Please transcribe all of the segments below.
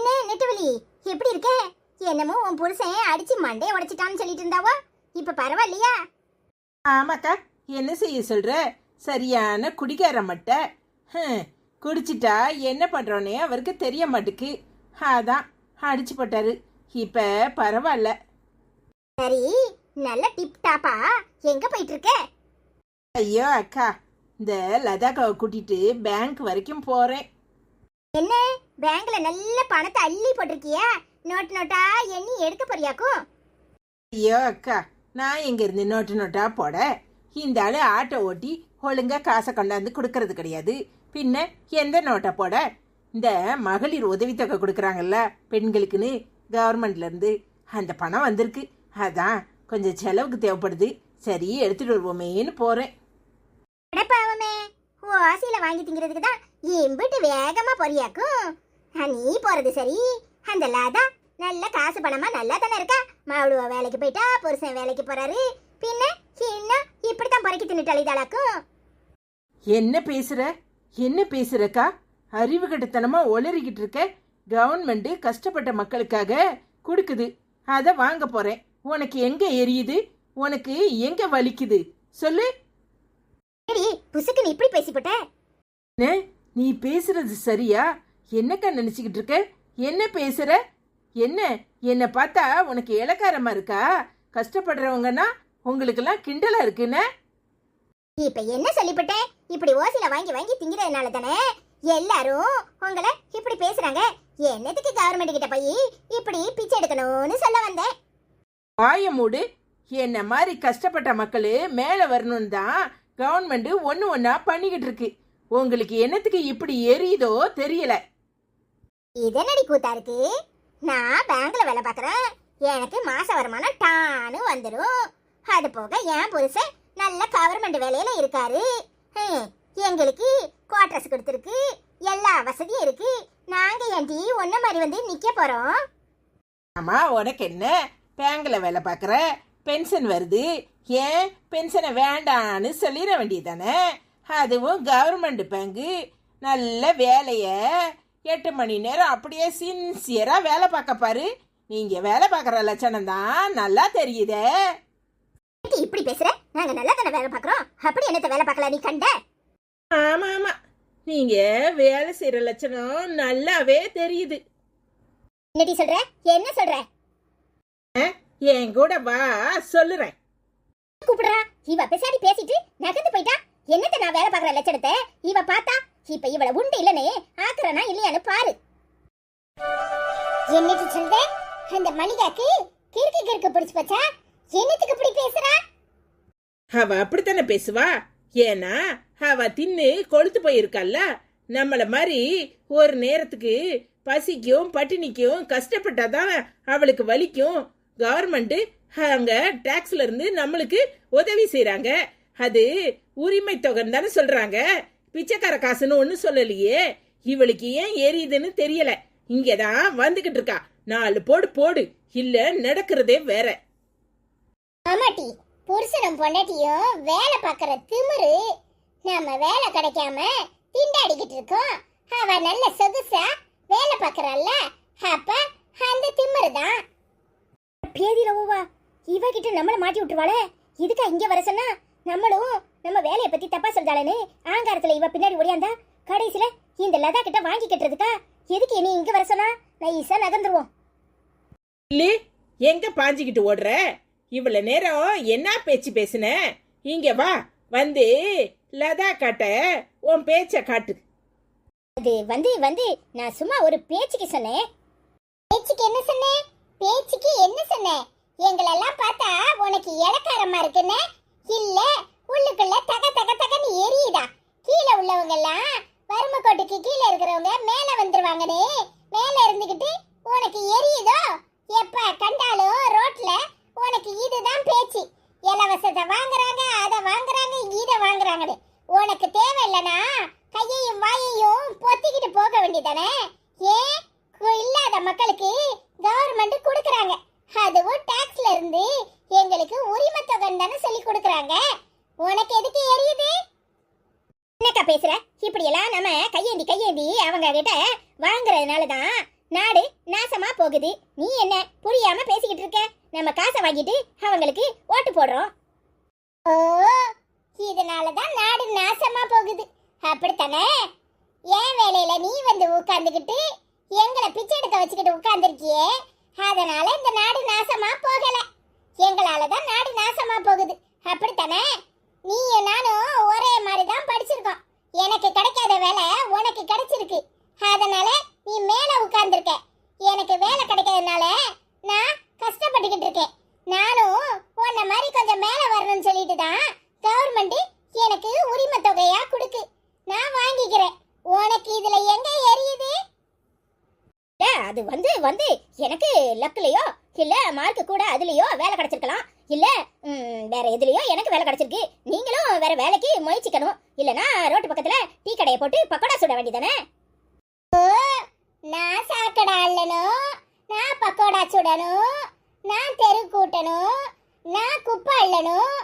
என்ன நெட்டவலி, எப்படி இருக்க? என்னமோ உன் புருஷன் அடிச்சு மண்டையை உடைச்சிட்டான்னு சொல்லிட்டு இருந்தாவோ, இப்ப பரவாயில்லையா? ஆமாக்கா, என்ன செய்ய சொல்ற? சரியான குடிக்கார மட்டை. குடிச்சிட்டா என்ன பண்றோன்னே அவருக்கு தெரிய மாட்டுக்கு. அதான் அடிச்சு போட்டாரு. இப்ப பரவாயில்ல. சரி, நல்ல டிப் டாப்பா எங்க போயிட்டு இருக்க? ஐயோ அக்கா, இந்த லதாக்காவை கூட்டிட்டு பேங்க் வரைக்கும் போறேன். என்ன, பேங்க்ல நல்ல பணத்தை அள்ளி போட்டிருக்கியா? நோட்டு நோட்டா எண்ணி எடுக்க போறியாக்கும்? ஐயோ அக்கா, நான் எங்க இருந்து நோட்டு நோட்டா போட? இந்த ஆளு ஆட்டோ ஓட்டி ஒழுங்கா காசை கொண்டாந்து கொடுக்கறது கிடையாது. பின்ன எந்த நோட்டை போட? இந்த மகளிர் உதவித்தொகை கொடுக்குறாங்கல்ல பெண்களுக்குன்னு, கவர்மெண்ட்ல இருந்து அந்த பணம் வந்திருக்கு. அதான் கொஞ்சம் செலவுக்கு தேவைப்படுது. சரி, எடுத்துட்டு வருவோமேன்னு போறேன். அடப்பாவமே, ஓ ஆசையில வாங்கி திங்கிறதுக்கு தான் இம்பிட்டு வேகமா போறியாக்கும்? நீ போறது சரி, அந்த லாதா நல்ல காசு பணமா நல்லா தானே இருக்கா? மாவுடுவா வேலைக்கு போயிட்டா, புருஷன் வேலைக்கு போறாரு. பின்ன இன்னும் இப்படித்தான் பொறுக்கி தின்னுட்டு அழிதாளாக்கும். என்ன பேசுறக்கா? அறிவு கட்டத்தனமா ஒளறிக்கிட்டு இருக்க. கவர்மெண்ட் கஷ்டப்பட்ட மக்களுக்காக கொடுக்குது, அதை வாங்க போறேன். உனக்கு எங்க எரியுது? உனக்கு எங்க வலிக்குது சொல்லு. புசுக்கு நீ இப்படி பேசிப்பட்ட? நீ பேசுறது சரியா? என்னக்கா நினைச்சுக்கிட்டு இருக்க? என்ன பேசுற? என்ன பார்த்தா உனக்கு இளக்காரமா இருக்கா? கஷ்டப்படுறவங்கன்னா உங்களுக்கெல்லாம் கிண்டலா இருக்குன்னு. இப்ப என்ன சொல்லிப்பட்டேன்? இப்படி ஓசில வாங்கி வாங்கி திங்கிறதுனால தானே எல்லாரும் உங்களை இப்படி பேசுறாங்க. என்னத்துக்கு கவர்மெண்ட் கிட்ட போய் இப்படி பிச்சை எடுக்கணும்னு சொல்ல வந்தேன். வாய மூடு. என்ன மாதிரி கஷ்டப்பட்ட மக்கள் மேல வரணும்னு தான் கவர்மெண்ட் ஒன்னா பண்ணிக்கிட்டு இருக்கு. உங்களுக்கு என்னத்துக்கு இப்படி எரியுதோ தெரியல. இதனடி கூத்தா இருக்கு? நான் பேங்க்ல வேலை பார்க்கறேன். எனக்கு மாச வருமானம் டானு வந்துடும். அது போக என் புருஷன் நல்ல கவர்மெண்ட் வேலையில இருக்காரு. எங்களுக்கு குவார்டர்ஸ் கொடுத்துருக்கு, எல்லா வசதியும் இருக்கு. நாங்க ஏன்டி ஒன்ன மாதிரி வந்து நிக்க போறோம்? ஆமா, உனக்கு என்ன? பேங்க்ல வேலை பார்க்கற, பென்ஷன் வருது. ஏன் பென்ஷனை வேண்டான்னு சொல்லிட வேண்டியதானே? அதுவும் கவர்மெண்ட் பேங்கு. நல்ல வேலைய 8 மணி நேரம் அப்படியே சின்சியரா வேலை பார்க்க பாரு. நீங்க வேலை பார்க்கற லட்சணம் தான் நல்லா தெரியுதே. இப்படி பேசுற? நாங்க நல்லா தானே வேலை பார்க்கறோம். அப்படி என்னத்த வேலை பார்க்கல நீ கண்ட? ஆமா, நீங்க வேலை செய்யற லட்சணம் நல்லாவே தெரியுது. என்னடி சொல்ற? என்ன சொல்ற? என் கூட வா, சொல்லுறேன். கூப்பிடுறா. இவ பேசாடி பேசிட்டு நகர்ந்து போயிட்டா. என்னத்த நான் வேலை பார்க்கற லட்சணத்தை இவ பார்த்தா இப்ப இவள உண்டு இல்லனே ஆக்குறனா இல்லையான்னு பாரு. என்னடி சொல்ற? அந்த மணிகாக்கு கிறுக்கு பிடிச்சு போச்சா? என்னத்துக்கு இப்படி பேசுறா? அவ அப்படித்தானே பேசுவா. ஏன்னா அவ தின்னு கொழுத்து போயிருக்கல்ல. நம்மள மாதிரி ஒரு நேரத்துக்கு பசிக்கும் பட்டினிக்கும் கஷ்டப்பட்டாதான் அவளுக்கு வலிக்கும். கவர்மெண்ட் அங்க டாக்ஸ்ல இருந்து நம்மளுக்கு உதவி செய்யறாங்க. அது உரிமை தொகைன்னு தானே சொல்றாங்க. பிச்சைக்கார காசுன்னு ஒண்ணு சொல்லலையே. இவளுக்கு ஏன் எரியுதுன்னு தெரியல. இங்கதான் வந்துகிட்டு இருக்கா. 4 போடு இல்ல நடக்கிறதே வேற. ஆமாட்டி, புருஷனும் பொண்டாட்டியும் வேலை பார்க்கற திமிரு. நாம வேலை கிடைக்காம திண்டாடிக்கிட்டு இருக்கோம். அவ நல்ல சொகுசா வேலை பார்க்கறல்ல, அப்ப அந்த திமிரு தான். பேதிரவா இவகிட்ட நம்மள மாட்டி விட்டுருவாளே. இதுக்கா இங்க வர சொன்னா? நம்மளும் நம்ம வேலையை பத்தி தப்பா சொல்றாளேன்னு ஆங்காரத்துல இவ பின்னாடி ஓடியாந்தா கடைசியில இந்த லதா கிட்ட வாங்கி கட்டுறதுக்கா எதுக்கு நீ இங்க வர சொன்னா? நைஸா நகர்ந்துருவோம். இல்லே, எங்க பாஞ்சிக்கிட்டு ஓடுற? இவ்வளவு நேரம் என்ன பேச்சு பேசுன? இங்க வா, வந்து லதா காட்ட உன் பேச்ச காட்டு. அது வந்து நான் சும்மா ஒரு பேச்சுக்கு சொன்னேன். பேச்சுக்கு என்ன சொன்னேன்? பேச்சுக்கு என்ன சொன்னேன்? எங்களெல்லாம் பார்த்தா உனக்கு இலக்காரமா இருக்குன்னு இல்ல உள்ளுக்குள்ள தக தக தகன்னு எரியுதா? கீழே உள்ளவங்க எல்லாம் வறுமை கோட்டுக்கு கீழே இருக்கிறவங்க மேல வந்துருவாங்கன்னு மேல இருந்துகிட்டு உனக்கு எரியுதோ? எப்ப கண்டாலும் ரோட்ல உனக்கு இதுதான் பேச்சு. இலவசத்தை வாங்குறாங்க, அதை வாங்குறாங்க, இதை வாங்குறாங்கன்னு. உனக்கு தேவையில்லைனா கையையும் வாயையும் பொத்திக்கிட்டு போக வேண்டியதானே? ஏன் இல்லாத மக்களுக்கு கவர்மெண்ட் கொடுக்கறாங்க. அதுவும் டாக்ஸ்ல இருந்து எங்களுக்கு உரிமை தொகைன்னு தானே சொல்லி கொடுக்கறாங்க. உனக்கு எதுக்கு எரியுது? என்னக்கா பேசுற? இப்படி எல்லாம் நம்ம கையேந்தி அவங்க கிட்ட வாங்குறதுனால தான் நாடு நாசமா போகுது. நீ என்ன புரியாம பேசிக்கிட்டு இருக்க? நம்ம காசை வாங்கிட்டு அவங்களுக்கு ஓட்டு போடுறோம். ஓ, இதனாலதான் நாடு நாசமா போகுது அப்படித்தானே? ஏன் வேலையில நீ வந்து உட்கார்ந்துகிட்டு எங்களை பிச்சை எடுக்க வச்சுக்கிட்டு உட்கார்ந்துருக்கியே, அதனால இந்த நாடு நாசமா போகல. எங்களாலதான் நாடு நாசமா போகுது அப்படித்தானே? நீயும் நானும் ஒரே மாதிரி தான் படிச்சிருக்கோம். எனக்கு கிடைக்காத வேலை உனக்கு கிடைச்சிருக்கு, அதனால நீ மேல உட்கார்ந்துருக்க. எனக்கு வேலை கிடைக்காதனால நான் கஷ்டப்பட்டுக்கிட்டு இருக்கேன். நானும் உன்ன மாதிரி கொஞ்சம் மேல வரணும்னு சொல்லிட்டு தான் கவர்மெண்ட் எனக்கு உரிமை தொகையா கொடுக்கு. நான் வாங்கிக்கிறேன். உனக்கு இதுல எங்க எரியுது? அது வந்து எனக்கு லக்லயோ இல்ல மார்க் கூட அதுலயோ வேலை கிடைச்சிருக்கலாம், இல்ல வேற எதுலயோ எனக்கு வேலை கிடைச்சிருக்கு. நீங்களும் வேற வேலைக்கு முயற்சிக்கணும். இல்லனா ரோட்டு பக்கத்துல டீ கடையை போட்டு பக்கோடா சுட வேண்டியதானே? நான் சாக்கடை அள்ளணும், நான் பக்கோடா சுடணும், நான் தெரு கூட்டணும், நான் குப்பை அள்ளணும்.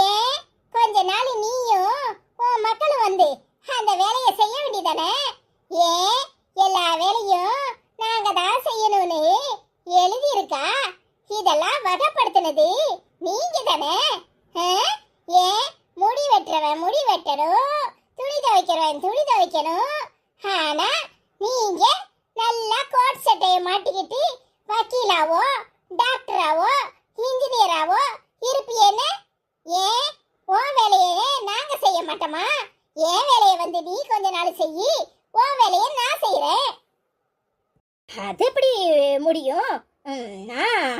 ஏன் கொஞ்ச நாள் நீயும் உன் மக்களும் வந்து அந்த வேலையை செய்ய வேண்டியதானே? ஏன் எல்லா வேலையும் நாங்க தான் செய்யணும்னு எழுதி இருக்கா? இதெல்லாம் வகைப்படுத்தினது நீங்க தானே? ஏன் முடி வெட்டுறவன் முடி வெட்டணும், துணி துவைக்கிறவன் துணி துவைக்கணும். ஆனா நீங்க நல்லா கோட் சட்டையை மாட்டிக்கிட்டு வக்கீலாவோ டாக்டராவோ இன்ஜினியராவோ இருப்பியேன்னு. ஏன் உன் வேலையே நாங்க செய்ய மாட்டோமா? என் வேலையை வந்து நீ கொஞ்ச நாள் செய்யி, உன் வேலையை நான் செய்யறேன். அது எப்படி முடியும்? நான்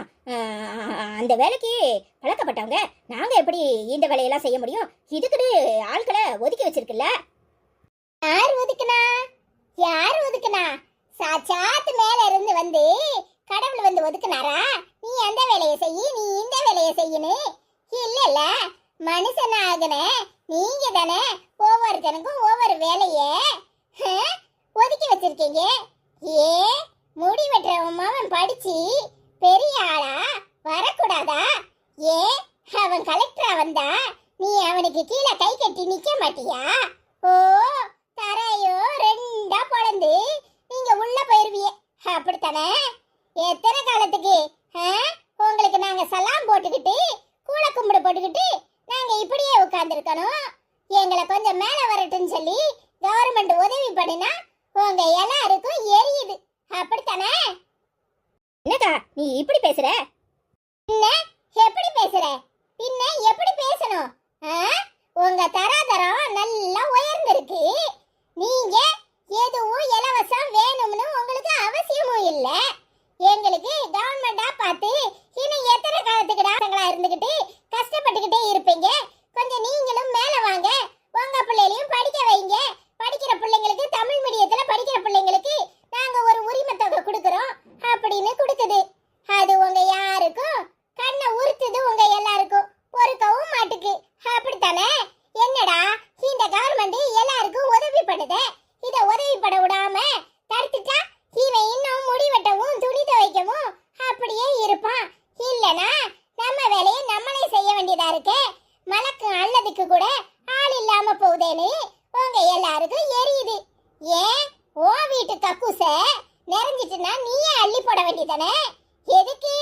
அந்த வேலைக்கு பழக்கப்பட்டவங்க. நாங்க எப்படி இந்த வேலையெல்லாம் செய்ய முடியும்? இதுக்குன்னு ஆட்களை ஒதுக்கி வச்சிருக்குல்ல. யார் ஒதுக்குனா? யார் ஒதுக்குனா? சாச்சாத்து மேல இருந்து வந்து கடவுள் வந்து ஒதுக்குனாரா? நீ அந்த வேலையை செய்யி, நீ இந்த வேலையை செய்யணும் இல்ல. மனுஷன் ஆகுன நீங்க தானே ஒவ்வொருத்தனுக்கும் ஒவ்வொரு வேலைய ஒதுக்கி வச்சிருக்கீங்க. ஏ முடி வெட்டுறவன் அவன் படிச்சு பெரிய ஆளா வரக்கூடாதா? ஏ அவன் கலெக்டரா வந்தா நீ அவனுக்கு கீழே கை கட்டி நிக்க மாட்டியா? ஓ, தரையோ ரெண்டா பொளந்து நீங்க உள்ள போயிருவிய அப்படித்தானே? எத்தனை காலத்துக்கு உங்களுக்கு நாங்க சலாம் போட்டுக்கிட்டு கூழ கும்பிடு போட்டுக்கிட்டு நாங்க இப்படியே உட்கார்ந்துருக்கணும்? எங்களை கொஞ்சம் மேல வரட்டுன்னு சொல்லி கவர்மெண்ட் உதவி பண்ணினா உங்க எல்லாருக்கும் எரியுது அப்படித்தானே? என்னக்கா நீ இப்படி பேசுற? என்ன எப்படி பேசுற? பின்ன எப்படி பேசணும்? உங்க தராதரம் நல்லா உயர்ந்திருக்கு. நீங்க எதுவும் இலவசம் வேணும்னு உங்களுக்கு அவசியமும் இல்ல. எங்களுக்கு கவர்மெண்டா பார்த்து இன்னும் எத்தனை காலத்துக்கு இருந்துகிட்டு கஷ்டப்பட்டுக்கிட்டே இருப்பீங்க? கொஞ்சம் நீங்களும் மேல வாங்க, உங்க பிள்ளைகளையும் படிக்க வைங்க. படிக்கிற பிள்ளைங்களுக்கு தமிழ் மீடியத்துல படிக்கிற பிள்ளைங்களுக்கு நாங்க ஒரு உரிமை தொகை கொடுக்கறோம் அப்படின்னு கொடுக்குது. அது உங்க யாருக்கும் கண்ணை உறுத்துது, உங்க எல்லாருக்கும் பொறுக்கவும் மாட்டுக்கு அப்படித்தானே? என்னடா இந்த கவர்மெண்ட் எல்லாருக்கும் உதவி பண்ணுதே, இத உதவி பண்ண விடாம தடுத்துட்டா இவன் இன்னும் முடி வெட்டவும் துணி துவைக்கவும் அப்படியே இருப்பான். இல்லனா நம்ம வேலையை நம்மளே செய்ய வேண்டியதா இருக்கு. மலக்கு அல்லதுக்கு கூட ஆள் இல்லாம போகுதேன்னு உங்க எல்லாருக்கும் எரியுது. ஏன் ஓ வீட்டு கக்கூச நிறைஞ்சிட்டுனா நீயே அள்ளி போட வேண்டியதானே? எதுக்கு?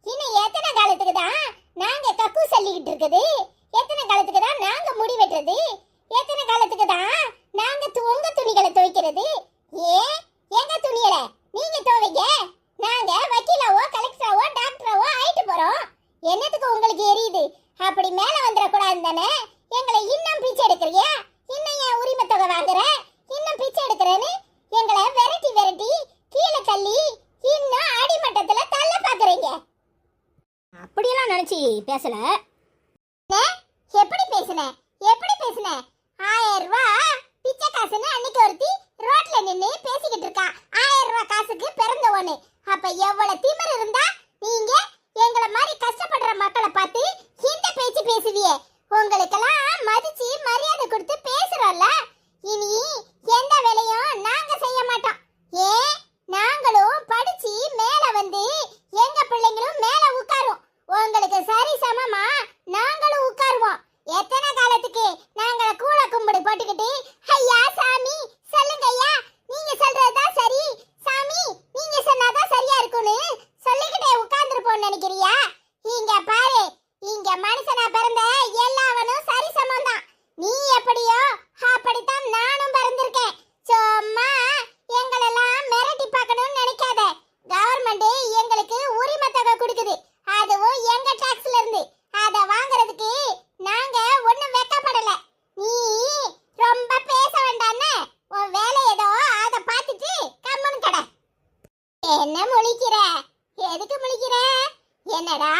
இன்னும் எத்தனை காலத்துக்கு தான் நாங்க கக்கூஸ் அள்ளிக்கிட்டு இருக்குது? எத்தனை காலத்துக்கு தான் நாங்க முடி வெட்டுறது? எத்தனை காலத்துக்கு தான் நாங்க உங்க துணிகளை துவைக்கிறது? ஏன் எங்க துணியல நீங்க துவைங்க, நாங்க வக்கீலாவோ கலெக்டராவோ டாக்டராவோ ஆயிட்டு போறோம். என்னத்துக்கு உங்களுக்கு எரியுது? அப்படி மேல வந்துடக்கூடாது தானே எங்களை இன்னும் பிச்சை எடுக்கிறியா? இன்னும் என் உரிமை தொகை வாங்குற, இன்னும் பிச்சை எடுக்கிறேன்னு எங்களை விரட்டி விரட்டி கீழே தள்ளி இன்னும் அடிமட்டத்துல தள்ள பாக்குறீங்க. அப்படியெல்லாம் நினைச்சி பேசல. எப்படி பேசுன? எப்படி பேசுன? 1000 ரூபாய் பிச்சை காசுன்னு அன்னைக்கு ஒருத்தி ரோட்ல நின்னு பேசிக்கிட்டு இருக்கா. 1000 ரூபாய் காசுக்கு பிறந்தவனு. அப்ப எவ்வளவு திமிரு இருந்தா நீங்க எங்களை மாதிரி கஷ்டப்படுற மக்களை பார்த்து இந்த பேச்சு பேசுவியே? உங்களுக்கெல்லாம் மதிச்சு மரியாதை கொடுத்து பேசுறோம்ல. இனி எந்த வேலையும் நாங்க செய்ய மாட்டோம். ஏன் நாங்களும் படிச்சு மேல வந்து எங்க பிள்ளைங்களும் மேல உட்காரும். உங்களுக்கு சரி சமமா நாங்களும் உட்காருவோம். எத்தனை காலத்துக்கு நாங்கள கூழ கும்பிடு போட்டுக்கிட்டு ஐயா சாமி சொல்லுங்க ஐயா, நீங்க சொல்றதுதான் சரி, சாமி நீங்க என்ன முழிக்கிற? எதுக்கு முழிக்கிற? என்னடா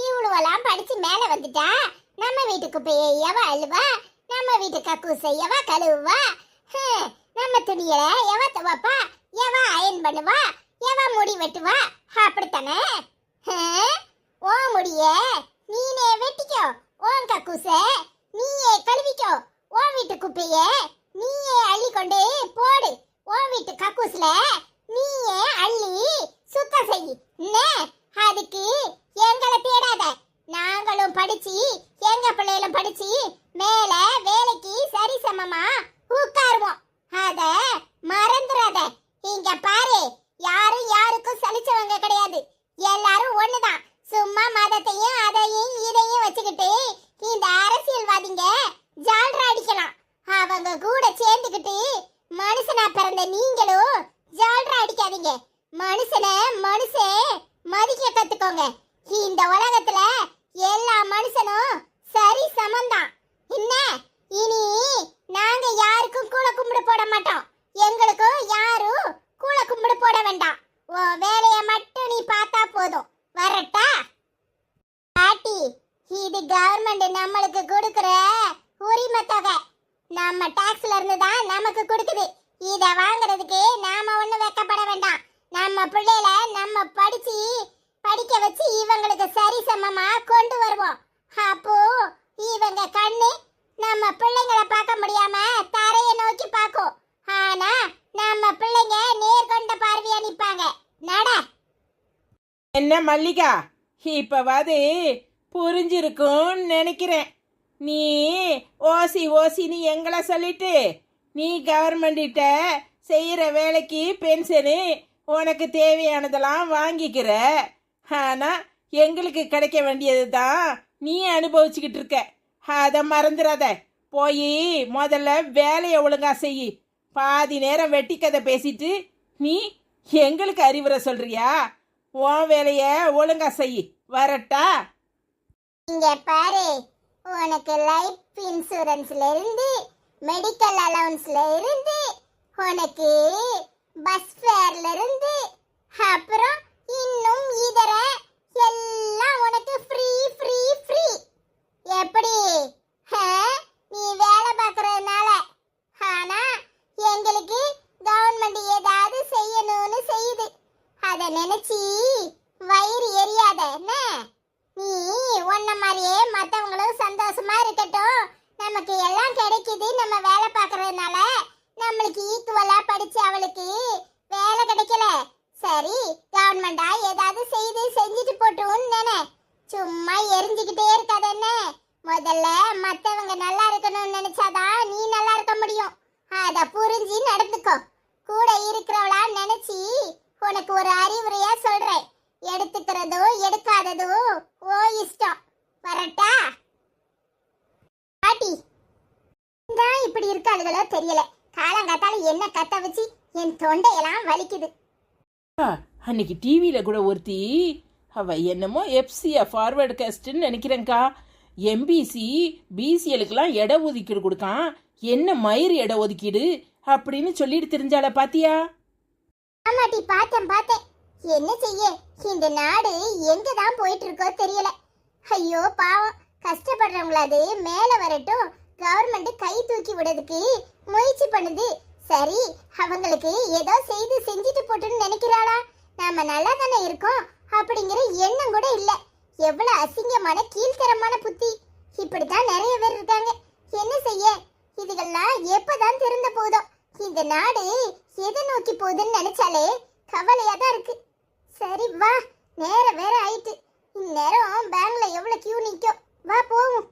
இவ்வளவெல்லாம் படிச்சு மேல வந்துட்டா? நம்ம வீட்டு குப்பையை எவ அழுவா? நம்ம வீட்டு கக்கூசை எவ கழுவுவா? நம்ம துணியை எவ துவப்பா? எவ அயன் பண்ணுவா? எவ முடி வெட்டுவா? அப்படித்தானே? ஓ முடிய நீனே வெட்டிக்கோ, ஓன் கக்கூசை நீயே கழுவிக்கோ, ஓ வீட்டு குப்பையை நீயே அள்ளி கொண்டு போடு, ஓ வீட்டு கக்கூஸ்ல நீயே அள்ளி சுத்தம் செய். அதுக்கு எங்களை தேடாத. நாங்களும் படிச்சு எங்க பிள்ளைகளும் படிச்சு மேல வேலைக்கு சரிசமமா உட்காருவோம். அத மறந்துடாத. இங்க பாரு, யாரும் யாருக்கும் சலிச்சவங்க கிடையாது. எல்லாரும் ஒண்ணுதான். சும்மா மதத்தையும் அதையும் இதையும் வச்சுக்கிட்டு இந்த அரசியல்வாதிங்க ஜால்ரா அடிக்கலாம். அவங்க கூட சேர்ந்துக்கிட்டு மனுஷனா பிறந்த நீங்களும் ஜால்ரா அடிக்காதீங்க. மனுஷன் மதிக்க கத்துக்கோங்க. இந்த உலகத்துல எல்லா மனுஷனும் சரி சமம்தான். என்ன, இனி நாங்க யாருக்கும் கூழ கும்பிடு போட மாட்டோம். எங்களுக்கும் யாரும் கூழ கும்பிடு போட வேண்டாம். உன் வேலைய மட்டும் நீ பார்த்தா போதும். வரட்டா? பாட்டி, இது கவர்மெண்ட் நம்மளுக்கு கொடுக்கிற உரிமை தொகை. நம்ம டாக்ஸ்ல இருந்து தான் நமக்கு கொடுக்குது. இத வாங்குறதுக்கு நாம ஒண்ணு வெக்கப்பட வேண்டாம். நம்ம பிள்ளைல நம்ம படிக்க வச்சு இவங்களுக்கு சரி சமமா கொண்டு வருவோம். அப்போ இவங்க கண்ணு நம்ம பிள்ளைங்களை பார்க்க முடியாம தரைய நோக்கி பார்க்கும். ஆனா நம்ம பிள்ளைங்க நேர்கொண்ட பார்வையா நிப்பாங்க. நட. என்ன மல்லிகா, இப்பவாது புரிஞ்சிருக்கும்னு நினைக்கிறேன். நீ ஓசின்னு எங்களை சொல்லிட்டு நீ கவர்மெண்ட்டிட்ட செய்கிற வேலைக்கு பென்ஷனு உனக்கு தேவையானதெல்லாம் வாங்கிக்கிற. ஆனால் எங்களுக்கு கிடைக்க வேண்டியது தான் நீ அனுபவிச்சுக்கிட்டு இருக்க. அதை மறந்துடாத. போய் முதல்ல வேலையை ஒழுங்கா செய். பாதி நேரம் வெட்டி கதை பேசிட்டு நீ எங்களுக்கு அறிவுரை சொல்றியா? உன் வேலைய ஒழுங்கா செய். வரட்டா? இங்க பாரு, உனக்கு லைஃப் இன்சூரன்ஸ்ல இருந்து மெடிக்கல் அலவன்ஸ்ல இருந்து உனக்கு பஸ் ஃபேர்ல இருந்து அப்புறம் இன்னும் இதர எல்லாம் உனக்கு ஃப்ரீ ஃப்ரீ ஃப்ரீ. எப்படி? நீ வேலை பார்க்கறதுனால. ஆனா எங்களுக்கு கவர்மெண்ட் ஏதாவது செய்யணும்னு செய்யுது. அத நினைச்சி வயிறு எரியாத. என்ன, நீ உன்ன மாதிரியே மத்தவங்களும் சந்தோஷமா இருக்கட்டும். நமக்கு எல்லாம் கிடைக்குது நம்ம வேலை பார்க்கறதுனால. நம்மளுக்கு ஈக்குவலா படிச்சு அவளுக்கு வேலை கிடைக்கல. சரி, கவர்மெண்டா ஏதாவது செஞ்சுட்டு போட்டுன்னு நினை. சும்மா எரிஞ்சுக்கிட்டே இருக்காத. என்ன, முதல்ல மத்தவங்க நல்லா இருக்கணும்னு நினைச்சாதான் நீ நல்லா இருக்க முடியும். அத புரிஞ்சு நடந்துக்கோ. கூட இருக்கிறவளா நினைச்சி உனக்கு ஒரு அறிவுரையா சொல்றேன். எடுத்துக்கிறதோ எடுக்காததோ ஓ இஷ்டம். வரட்டா? பாட்டி தான் இப்படி இருக்காளுகளோ தெரியல. காலங்காத்தால என்ன கத்த வச்சு என் தொண்டையெல்லாம் வலிக்குது. அன்னைக்கு டிவியில கூட ஒருத்தி, அவ என்னமோ எஃப்சியா ஃபார்வர்டு காஸ்ட்னு நினைக்கிறேங்க்கா, எம்பிசி பிசிஎலுக்கெல்லாம் இட ஒதுக்கீடு கொடுக்கான். என்ன மயிர் இட ஒதுக்கீடு அப்படின்னு சொல்லிட்டு தெரிஞ்சால பாத்தியா? ஆமாட்டி, பார்த்தேன். என்ன செய்ய, இந்த நாடு எங்கதான் போயிட்டு இருக்கோ தெரியல. ஐயோ பாவம், கஷ்டப்படுறவங்களாது மேல வரட்டும். கவர்மெண்ட் கை தூக்கி விடுறதுக்கு முயற்சி பண்ணுது. சரி, அவங்களுக்கு ஏதோ செஞ்சுட்டு போட்டுன்னு நினைக்கிறாளா? நாம நல்லா தானே இருக்கோம் அப்படிங்கிற எண்ணம் கூட இல்ல. எவ்வளவு அசிங்கமான கீழ்த்தரமான புத்தி. இப்படித்தான் நிறைய பேர் இருக்காங்க. என்ன செய்ய, இதுகெல்லாம் எப்பதான் திருந்த போதோ. இந்த நாடு எதை நோக்கி போகுதுன்னு நினைச்சாலே கவலையா தான் இருக்கு. சரி வா, நேரம் வேற ஆயிட்டு. இந்நேரம் பேங்க்ல எவ்வளவு கியூ நிக்கும். வா போவோம்.